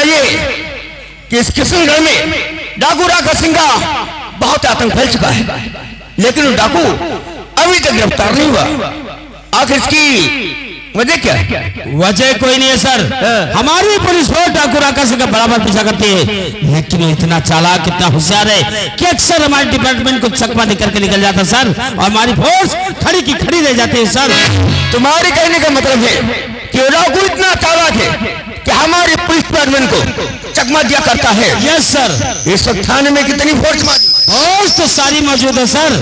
कहिए कि इस किशनगढ़ में डाकू राका सिंह का बहुत आतंक फैल चुका है, लेकिन वो डाकू अभी तक गिरफ्तार नहीं हुआ। आखिर इसकी वजह क्या है? वजह कोई नहीं है सर, हमारी पुलिस फोर्स डाकू राका सिंह का बराबर पीछा करती है, लेकिन वो इतना चालाक, इतना होशियार है कि अक्सर हमारे डिपार्टमेंट को चकमा दे करके निकल जाता सर, और हमारी फोर्स खड़ी की खड़ी रह जाती है सर। तुम्हारे कहने का मतलब है कि डाकू इतना चालाक है कि हमारे पुलिस डिपार्टमेंट को चकमा दिया करता है? Yes sir. इस वक्त थाने में कितनी फोर्स तो सारी मौजूद है सर,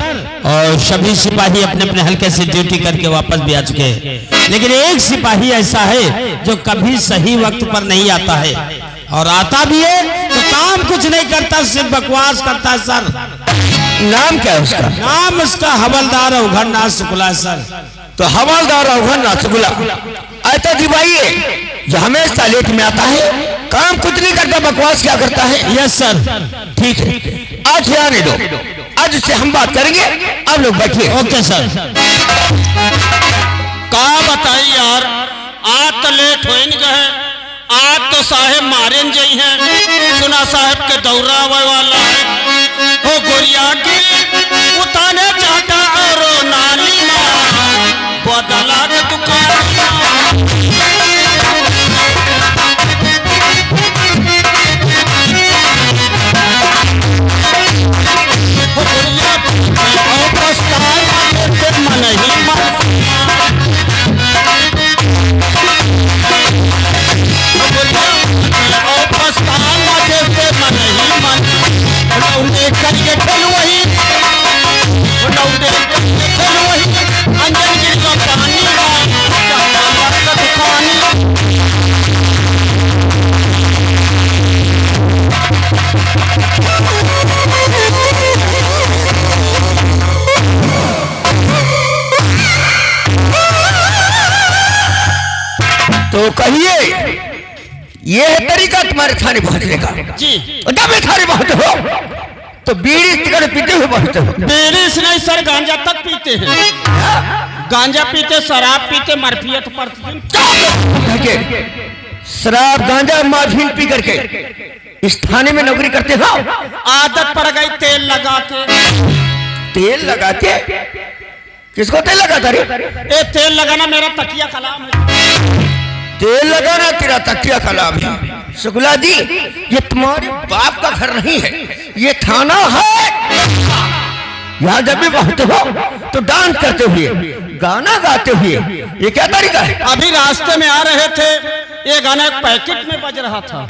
और सभी सिपाही अपने अपने हल्के से ड्यूटी करके वापस भी आ चुके हैं, लेकिन एक सिपाही ऐसा है जो कभी सही वक्त पर नहीं आता है, और आता भी है तो काम कुछ नहीं करता, सिर्फ बकवास करता है सर। नाम क्या है उसका? नाम उसका हवलदार अवघड़नाथ शुक्ला सर। तो हवलदार अवघड़नाथ शुक्ला ऐसा सिपाही जो हमेशा लेट में आता है, काम कुछ नहीं करता, बकवास क्या करता है? Yes sir. ठीक है, आज आने दो, आज से हम बात करेंगे, आप लोग बैठिए। Okay sir. का बताई यार, आज तो लेट हो गए, आज तो साहेब मारेन जई हैं, सुना साहेब के दौरा वाला है, हो गोरिया की उताने चाटा और नाली बदला के दुकान तो कहिए, ये है तरीका तुम्हारे थाने पहुंचने का? जी। जब थाने पहुंचे हो तो बीड़ी सिगरेट पीते हुए पहुंचते हो? बीड़ी से नहीं सर, गांजा तक पीते हैं, गांजा पीते, शराब पीते, मरफियत पड़ती, शराब गांजा माफीन पी करके इस थाने में नौकरी करते हो? आदत पड़ गई तेल लगा के। तेल लगा के? किसको तेल लगाता रे? ए तेल लगाना मेरा तकिया कलाम है। तेल लगाना तेरा तकिया कलाम है? शुक्ला जी, ये तुम्हारे बाप का घर नहीं है, ये थाना है। यहाँ जब भी पहुंचते हो तो डांस करते हुए, गाना गाते हुए, ये क्या तरीका है? अभी रास्ते में आ रहे थे, ये गाना एक पैकेट में बज रहा था।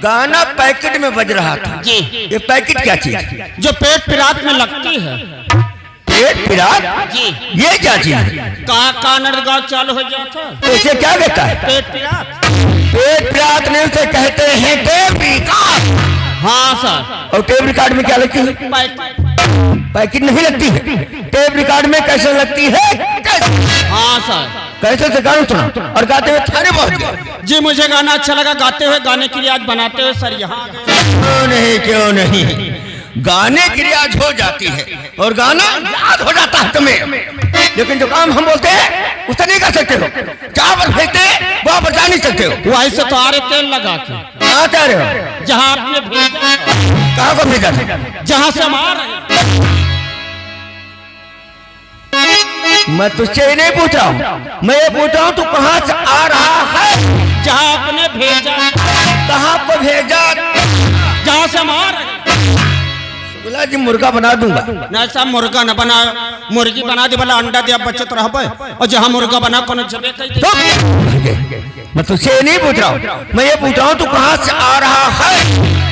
गाना पैकेट में बज रहा था? जी। ये पैकेट क्या चीज? जो पेट पिरात में लगती है। पेट पिरात? जी। ये क्या चीज है? का नरगांव चालू हो जाता, तो इसे क्या कहता है? पेट पिरात। पेट पिरात ने उसे कहते हैं टेप रिकॉर्ड। हाँ सर। और टेप रिकॉर्ड में क्या लगती है? पैकेट नहीं लगती है, टेप रिकॉर्ड में कैसे लगती है? हाँ सर। कैसे से गाना सुना और गाते हुए थाने पहुंच गए? जी, मुझे गाना अच्छा लगा, गाते हुए, गाने की रियाज बनाते हुए सर यहाँ। क्यों नहीं, क्यों नहीं, गाने की रियाज हो जाती है और गाना याद हो जाता है तुम्हें, लेकिन जो काम हम बोलते हैं उसे नहीं कर सकते हो। जहाँ पर भेजते हैं वहाँ पर जा नहीं सकते हो। वहीं से तो आ रहे तेल लगा के। कहाँ जा रहे हो? जहाँ आपने भेजा। कहाँ को भेजा था? जहाँ से हम आ रहे। मैं तुझसे ये नहीं पूछ रहा हूँ, मैं ये पूछ रहा हूँ तू कहाँ से आ रहा है? जहाँ आपने भेजा। कहाँ को भेजा? जहाँ से हम आ रहे। बोला जी मुर्गा बना दूंगा। नहीं साहब, मुर्गा न बना, मुर्गी बना दे, भला अंडा दिया बचत रह, और जहाँ मुर्गा बना कोनो जबे कही। मैं तुझसे नहीं पूछ रहा हूँ, मैं ये पूछ रहा हूँ तू कहाँ से आ रहा है?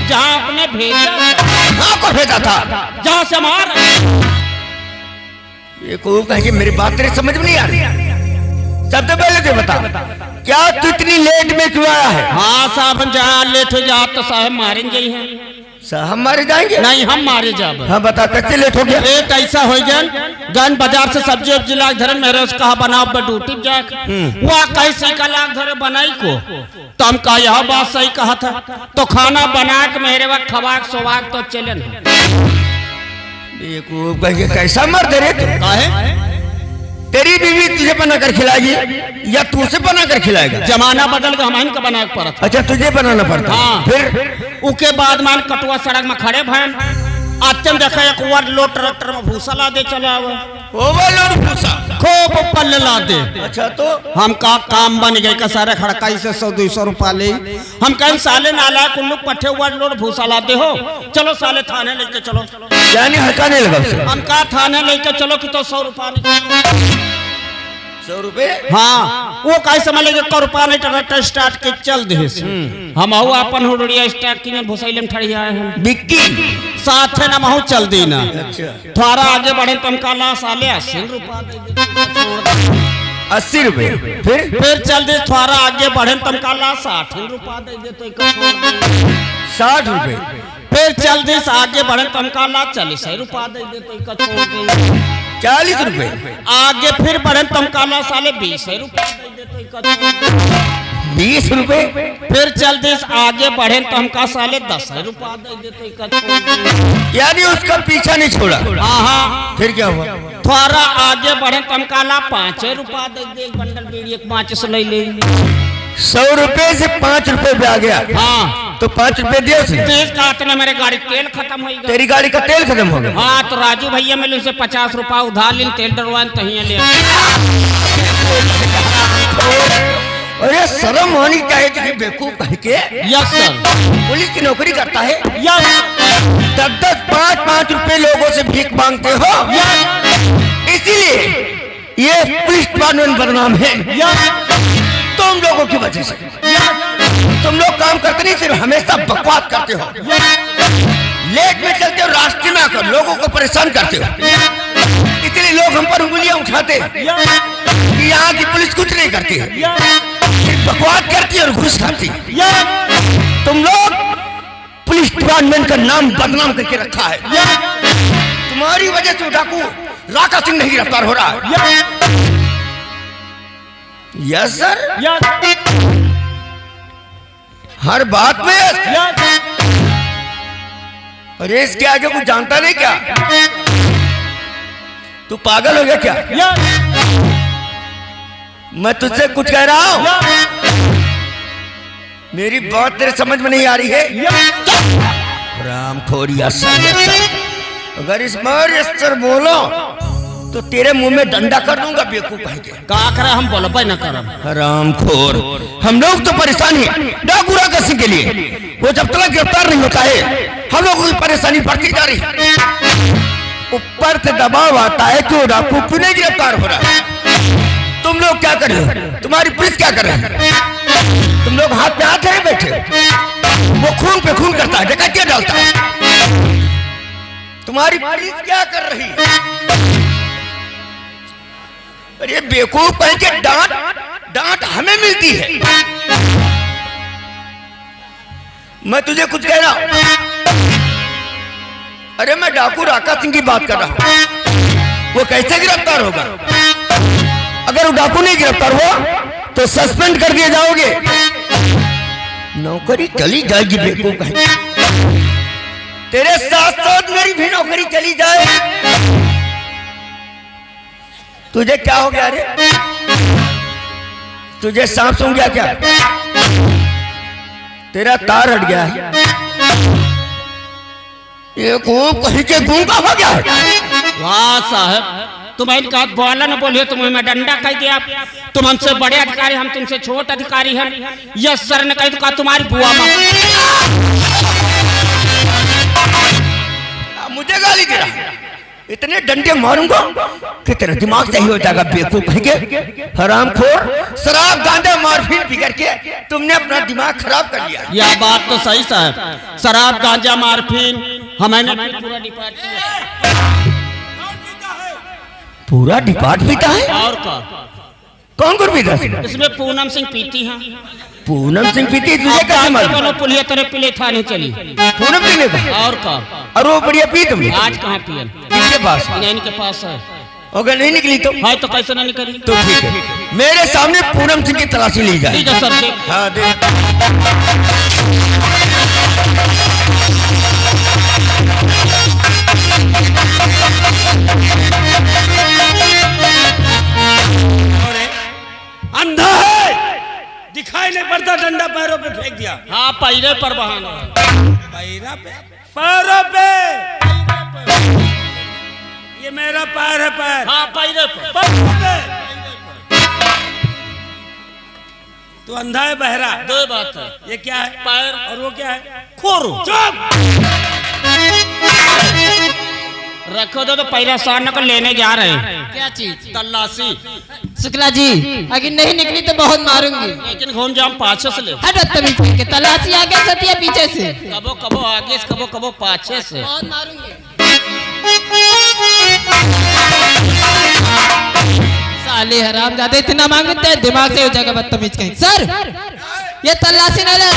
जहाँ आपने भेजा। कहाँ को भेजा था? जहाँ से हम आ रहे। ये को कहे मेरी बात तेरे समझ में नहीं आ रही। सबसे पहले तो बता, क्या तू इतनी लेट में क्यों आया है? हाँ साहब, हम जहाँ लेट हो जा तो साहब मारेंगे ही हैं। हम मारे जाएंगे? नहीं, हम मारे जाब। हाँ बता, कैसे लेट हो गया? लेट ऐसा हो गया, गन बाजार से सब्जी उब्जी लाग धरे, मेरे से कहा बनाओ ड्यूटी जाके, वह कैसे का लाग धरे बनाई को, तो हम कहा यह बात सही कहा था, तो खाना बना के मेरे वक्त खवाक सोवाक तो चले। कैसा मर दे रे? तेरी बीवी तुझे बना कर खिलाएगी या तू उसे बना कर खिलाएगा? जमाना बदल गया, हम का बना के पड़ता। अच्छा तुझे बनाना पड़ता। हाँ। फिर उके बाद मान कटुआ सड़क में खड़े भैन आत्यम देखा एक वार लोट ट्रैक्टर में भूसा ला दे चला आवे, ओवरलोड भूसा खूब पल्ले ला दे। अच्छा तो हम का काम बन गए का सारे खड़काई से 100-200 रुपया ले। हम कहीं साले नाला कुल्लू पट्टे ओवरलोड भूसा लाते हो, चलो साले थाने लेके चलो। यानी हड़काने लगा उसे। हम का थाने लेके चलो कि तो 100 रुपया नहीं। 100 रुपए? हाँ वो कहीं समझ लेके 100 रुपया नहीं ट्रैक्टर स्टार्ट के चल दे से। हम आहू अपन हुड़िया स्टार्ट की भूसैले में ठड़ी आए हैं बिक्की साथ है ना महू चल दी ना। अच्छा थोड़ा आगे बढ़े तुम का ला साले 80 रुपया दे दे। 80 रुपए? फिर चल दे थोड़ा आगे बढ़े तुम का ला 60 रुपया दे दे तो 60 रुपए? फिर चल दे आगे बढ़े तुम का ला 40 रुपया दे दे तो 40 रुपए? आगे फिर बढ़े तुम का ला साले 20 रुपया दे दे तो 20 रुपए? फिर चल दे आगे बढ़े तो हमका साले 10 रुपया दे देते। यानी उसका पीछा नहीं छोड़ा। हाँ फिर क्या हुआ? थोड़ा आगे बढ़े तो हमका ला 5 रुपया दे दे। एक बंडल बीड़ी एक 5 से ले ले। 100 रुपए से 5 रुपए पे आ गया। हाँ तो 5 रुपए दिए उसने? तेज का इतना मेरे गाड़ी तेल खत्म हो गया। तेरी गाड़ी का तेल खत्म हो गया? हाँ तो राजू भैया मिले उसे 50 रुपया उधार लेन तेल डरवान तहिया ले। अरे शर्म होनी चाहिए तुझे बेवकूफ कह के। Yes sir. पुलिस की नौकरी करता है, यस 10-10, 5-5 रुपए लोगों से भीख मांगते हो, इसीलिए ये पुलिस डिपार्टमेंट बदनाम है तुम लोगों की वजह से। तुम लोग काम करते नहीं, सिर्फ हमेशा बकवास करते हो, लेट में चलते हो, रास्ते में आकर लोगों को परेशान करते हो, इसलिए लोग हम पर उंगलियां उठाते हैं कि यहाँ की पुलिस कुछ नहीं करती है, सिर्फ बकवास करती है और घूस खाती है। तुम लोग पुलिस डिपार्टमेंट का नाम बदनाम करके रखा है। तुम्हारी वजह से डाकू राका सिंह नहीं गिरफ्तार हो रहा है। यस सर, हर बात में अरे इसके आगे कुछ जानता नहीं क्या? तू पागल हो गया क्या? मैं तुझसे कुछ कह रहा हूं, मेरी बात तेरे समझ में नहीं आ रही है? रामखोरिया अगर इस बार सर बोलो तो तेरे मुंह में डंडा कर दूंगा बेवकूफ कह के। का करे हम बोलो भाई ना करम। हरामखोर, हम लोग तो परेशान हैं डाकू राका सिंह के लिए। वो जब तक गिरफ्तार नहीं होता है हम लोगों की परेशानी बढ़ती जा रही है। ऊपर से दबाव आता है कि वो डाकू क्यों नहीं गिरफ्तार हो रहा है। तुम लोग क्या कर रहे हो? तुम्हारी पुलिस क्या कर रही है? तुम लोग हाथ पे हाथ है बैठे, वो खून पे खून करता है, डकैतियां डालता है। तुम्हारी पुलिस क्या कर रही है? अरे बेवकूफ कह के डांट हमें मिलती है। मैं तुझे कुछ कह रहा हूं, अरे मैं डाकू राका सिंह की बात कर रहा हूं। वो कैसे गिरफ्तार होगा? अगर वो डाकू नहीं गिरफ्तार हुआ तो सस्पेंड कर दिए जाओगे, नौकरी चली जाएगी बेवकूफ कह के। तेरे साथ साथ मेरी भी नौकरी चली जाए। तुझे क्या हो गया? रे तुझे सांप सूंघ गया क्या? तेरा तार हट गया है, ये खूब कहीं के गूंगा हो गया है। वाह साहब, तुम्हारी कहा बोला ना बोलिए, तुम्हें मैं डंडा कह दिया। तुम हमसे बड़े अधिकारी, हम तुमसे छोटे अधिकारी हैं। यस सर ने कही तो कहा तुम्हारी बुआ माँ। मुझे गाली दे रहा, इतने डंडे मारूंगा कि तेरा दिमाग सही हो जाएगा बेवकूफ कह के। हरामखोर, शराब गांजा मॉर्फिन पी करके तुमने अपना दिमाग खराब कर लिया। यह बात तो सही साहब, शराब गांजा मॉर्फिन हमें पूरा पूरा डिपार्ट पीता है। और का कौन कौन पीता है? इसमें पूनम सिंह पीती हैं। पूनम सिंह पीती है, तुझे कैसे मालूम? बोलो पुलिया तेरे पिले थाने चली। पूनम सिंह ने? और का? और वो बढ़िया पी तुमने? आज कहाँ पियन? किसके पास? इनके पास है। अगर नहीं निकली तो? हाँ तो कैसे नहीं निकली? तो ठीक है, मेरे सामने पूनम सिंह की तलाशी ली जाए। ठीक है सर। हाँ दे। अंधा है, दिखाई नहीं पड़ता, डंडा पैरों पे फेंक दिया। हाँ पैरे पर बहाना। पैरा पे, पैरों पे, ये मेरा पैर है, पैर। हाँ पैरे पर। पैरों पे। तू अंधा है, बहरा? दो बात है, ये क्या है? पैर और वो क्या है? खोरू। चुप। रखो तो पैरा सार न लेने जा रहे हैं। क्या चीज? तलाशी। शुक्ला जी अगर नहीं निकली तो बहुत मारूंगी। लेकिन घूम जाम पाछे से ले। हट बदतमीज के तलाशी आगे से या पीछे से? कबो कबो आगे से, कबो कबो पाछे से। बहुत मारूंगी। साले हराम ज्यादा इतना मांगते हैं, दिमाग से हो जाएगा बदतमीज कहीं। सर ये तलाशी नहीं ले।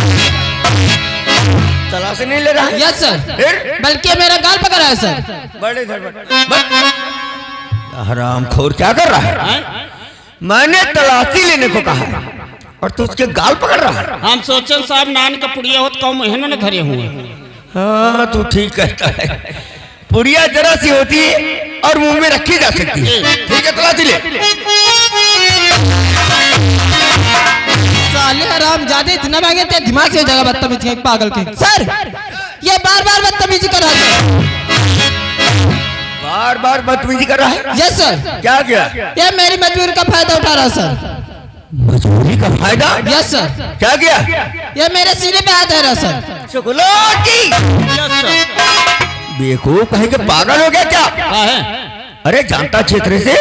तलाशी नहीं ले रहा है? Yes sir. फिर बल्कि ये मेरा गाल पकड़ा है सर। बड़े इधर हराम खोर क्या कर रहा है? हैं? मैंने तलाशी लेने को कहा है और तू उसके गाल पकड़ रहा है। हम सोचन साहब नान का पुड़िया होत कौ महीनों ने धरे हुए। हाँ तू ठीक कहता है, पुड़िया जरा सी होती है और मुंह में रखी जा सकती है। ठीक है तलाशी ले। साले हराम ज्यादा इतना मांगे थे, दिमाग से हो जाएगा बदतमीज कहीं, पागल कहीं। सर ये बार बार बदतमीजी कर रहा है। बार बार बदतमीजी कर रहा है? Yes sir. क्या किया? ये मेरी मजबूरी का फायदा उठा रहा है सर। मजबूरी का फायदा? Yes sir. क्या किया? ये मेरे सीने पे हाथ है रहा सर। Shuklaji yes sir. बेवकूफ कहीं के पागल हो गया क्या? हाँ है। अरे जानता क्षेत्र से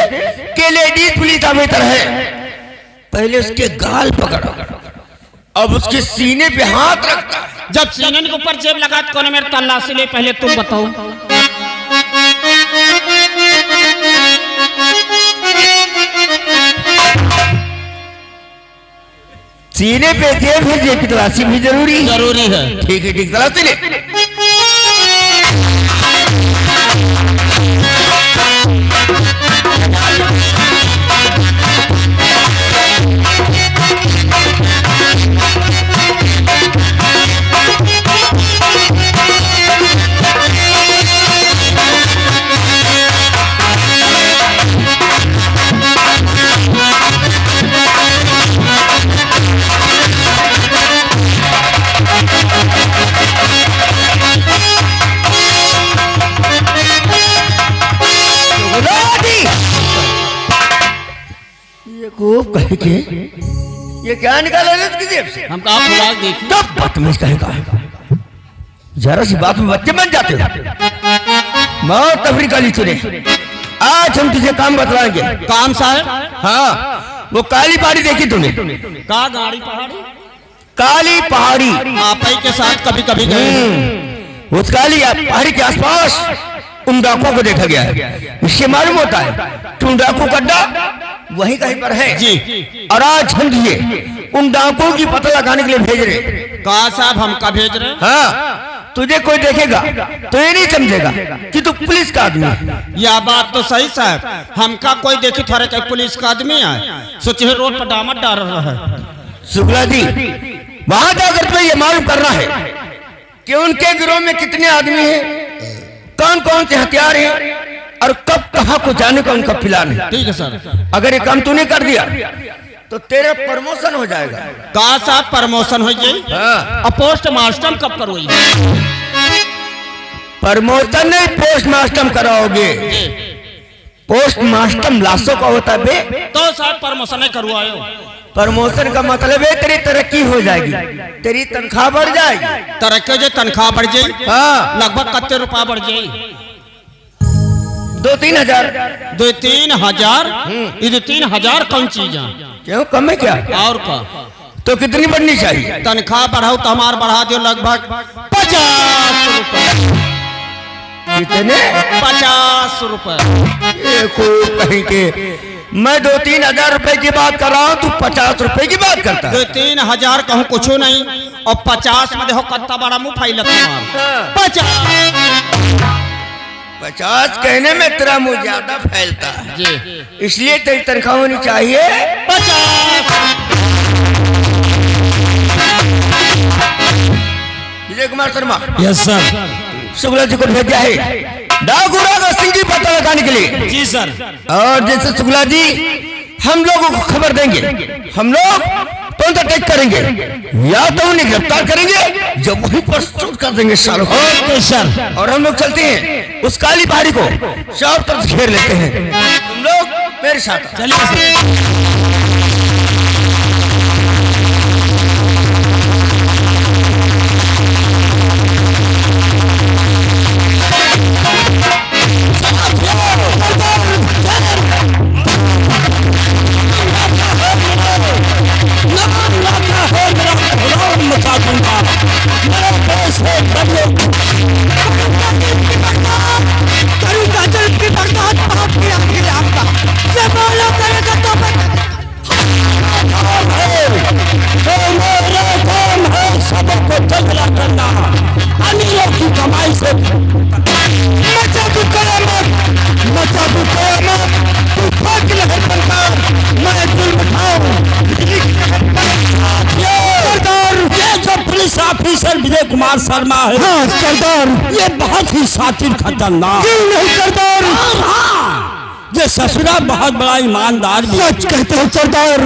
कि लेडीज पुलिस ऑफिसर है, पहले उसके गाल पकड़ा, अब उसके सीने पे हाथ रखता है। जब सीने के ऊपर जेब लगा तो कौन मेरे तलाशी ले, पहले तुम बताओ। सीने पे जेब है, जेब की तलाशी भी जरूरी है। जरूरी है। ठीक है, ठीक, तलाशी ले। खूब कहे के ये क्या निकाला रे इसकी जेब से? हम कहा फुलाग देखी। तो बदतमीज कहेगा, जरा सी बात में बच्चे बन जाते हो। बहुत तफरी काली तूने, आज हम तुझे काम बतलाएंगे। काम साहब? हाँ वो काली पहाड़ी देखी तूने? का गाड़ी पहाड़ी? काली पहाड़ी। आप ही के साथ कभी कभी गए। उस काली पहाड़ी के आसपास उन डाकुओं को देखा गया है। इससे मालूम होता है कि उन डाकू का अड्डा वही कहीं पर है जी। और आज हम तुझे उन डाकुओं की पता लगाने के लिए भेज रहे। कहा साहब हमका भेज रहे? हाँ तुझे कोई देखेगा तो ये नहीं समझेगा कि तू पुलिस का आदमी है। यह बात तो सही साहब, हमका कोई देखी थोड़े कहीं पुलिस का आदमी है, सोचे रोड पर डामर डाल रहा है। शुक्ला जी वहां जाकर तुम्हें ये मालूम करना है कि उनके गिरोह में कितने आदमी हैं, कौन कौन से हथियार हैं और कब कहां को जाने का उनका प्लान है। ठीक है सर। अगर ये काम तूने कर दिया तो तेरा प्रमोशन हो जाएगा। कहा साहब प्रमोशन हो जाए? हाँ। और पोस्ट मास्टर कब करोगी? प्रमोशन नहीं, पोस्ट मास्टर कराओगे। पोस्ट मास्टर लाशों का होता है बे। तो साहब प्रमोशन नहीं करवायो? प्रमोशन का मतलब है तेरी तरक्की हो जाएगी, तेरी तनख्वाह बढ़ जाएगी। तरक्की जो तनख्वाह बढ़ जाये? हाँ लगभग कितने रुपया बढ़ जाये? 2-3 हजार। 2-3 हजार? ये 2-3 हजार कौन चीज है? क्यों कम है क्या? और का तो कितनी बढ़नी चाहिए? तनख्वाह बढ़ाओ तो हमार बढ़ा दो लगभग 50 रुपए। कितने? 50 रुपए। ये खूब कहीं के मैं 2-3 हजार रुपए की बात कर रहा हूँ, तू 50 रुपए की बात करता है। 2-3 हजार कहूँ कुछ नहीं, और 50 में देखो कितना बड़ा मुंह फैलत हमार। 50 कहने में तेरा मुंह ज्यादा फैलता है जी, इसलिए तेरी तनख्वाह होनी चाहिए 50। Vijay Kumar Sharma yes sir. शुक्ला जी को भेजा है डाकुरा का सिंह की पता लगाने के लिए। जी सर। और जैसे शुक्ला जी हम लोगों को खबर देंगे, हम लोग तुरंत अटैक करेंगे या तो उन्हें गिरफ्तार करेंगे जब वहीं पर शूट कर देंगे सालों को। Okay sir. और हम लोग चलते हैं उस काली पहाड़ी को चारों तरफ घेर लेते हैं, तुम लोग मेरे साथ चलिए सर। ऑफिसर विजय कुमार शर्मा है। हाँ सरदार, ये बहुत ही शातिर खतरनाक। क्यों नहीं सरदार? हाँ, ये ससुरा बहुत बड़ा ईमानदार भी। सच कहते हो सरदार।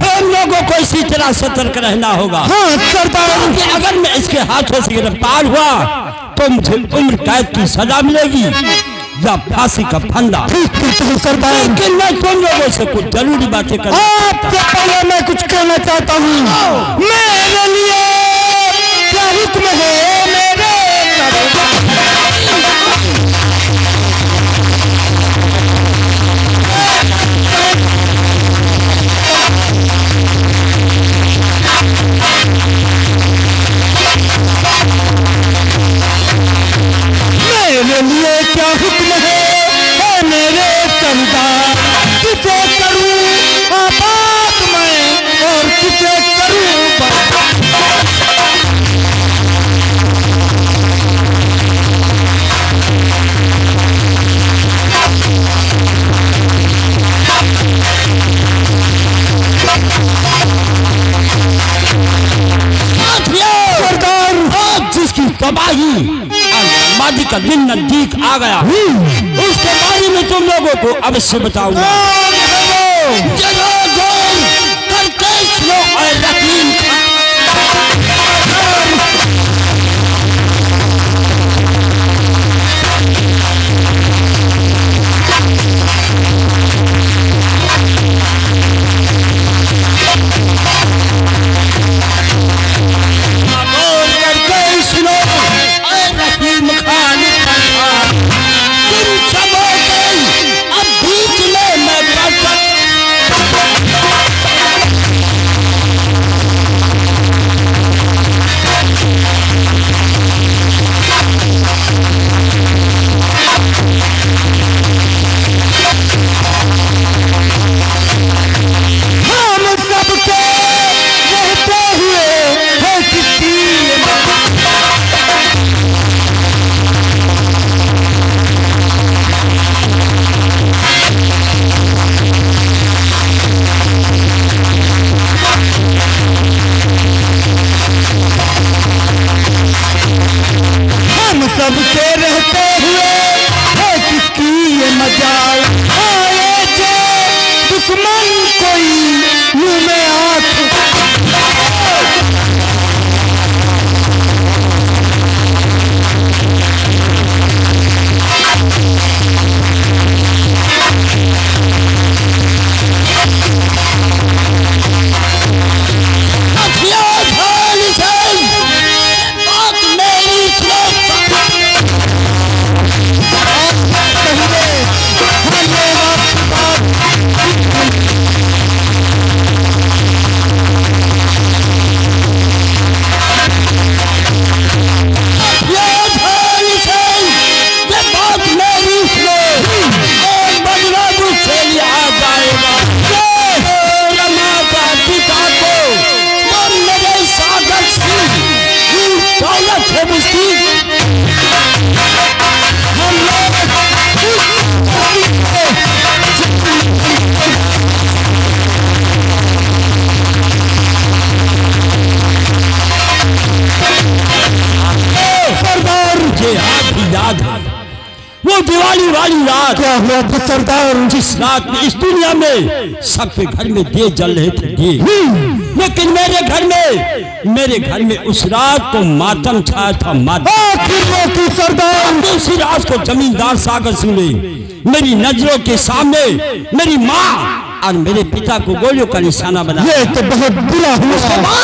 हम लोगों को इसी तरह सतर्क रहना होगा। हाँ सरदार। कि अगर मैं इसके हाथों से गिरफ्तार हुआ तो मुझे उम्र कैद की सजा मिलेगी या फांसी का फंदा। ठीक कहते हो सरदार। लेकिन मैं तुम लोगों से कुछ जरूरी बातें कर। आपसे पहले मैं कुछ कहना चाहता हूँ। मेरे लिए क्या हुक्म है मेरे? मेरे लिए क्या हुक्म है मेरे सरदार? किसे करूं आबाद मैं और किसे करूं बर्बाद? जिसकी तबाही बर्बादी का दिन नजदीक आ गया, उसके बारे में तुम लोगों को अवश्य बताऊंगा। करके सुनो और यकीन सबके रहते हुए है किसकी ये मजाल? आए जो दुश्मन कोई मुंह में आंख। याद है वो दिवाली वाली रात। क्या हुआ था सरदार? जिस रात में इस दुनिया में सबके घर में दिए जल रहे थे दिए, लेकिन मेरे घर में उस रात को मातम छाया था, मातम। सरदार दूसरी रात को जमींदार सागर सिंह ने मेरी नजरों के सामने मेरी माँ और मेरे पिता को गोलियों का निशाना बना। ये तो बहुत बुरा हुआ।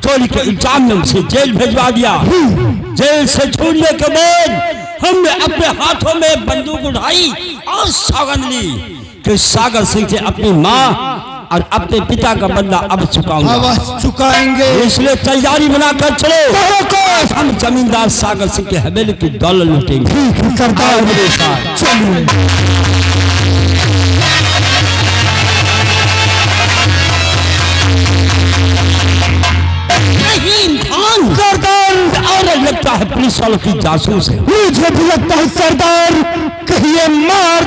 चोरी के इल्जाम में उसे जेल भेजवा दिया। जेल से छूटने के बाद हमने अपने हाथों में बंदूक उठाई और सौगंध ली कि सागर सिंह से अपनी माँ और अपने पिता का बदला अब चुकाऊंगा, चुकाएंगे। इसलिए तैयारी बनाकर चलो, हम जमींदार सागर सिंह के हवेली की दौलत लूटेंगे। सरदार मेरे साथ चलिए। सरदार और लगता है पुलिस वालों की जासूस है। मुझे भी लगता है सरदार कहीं ये मार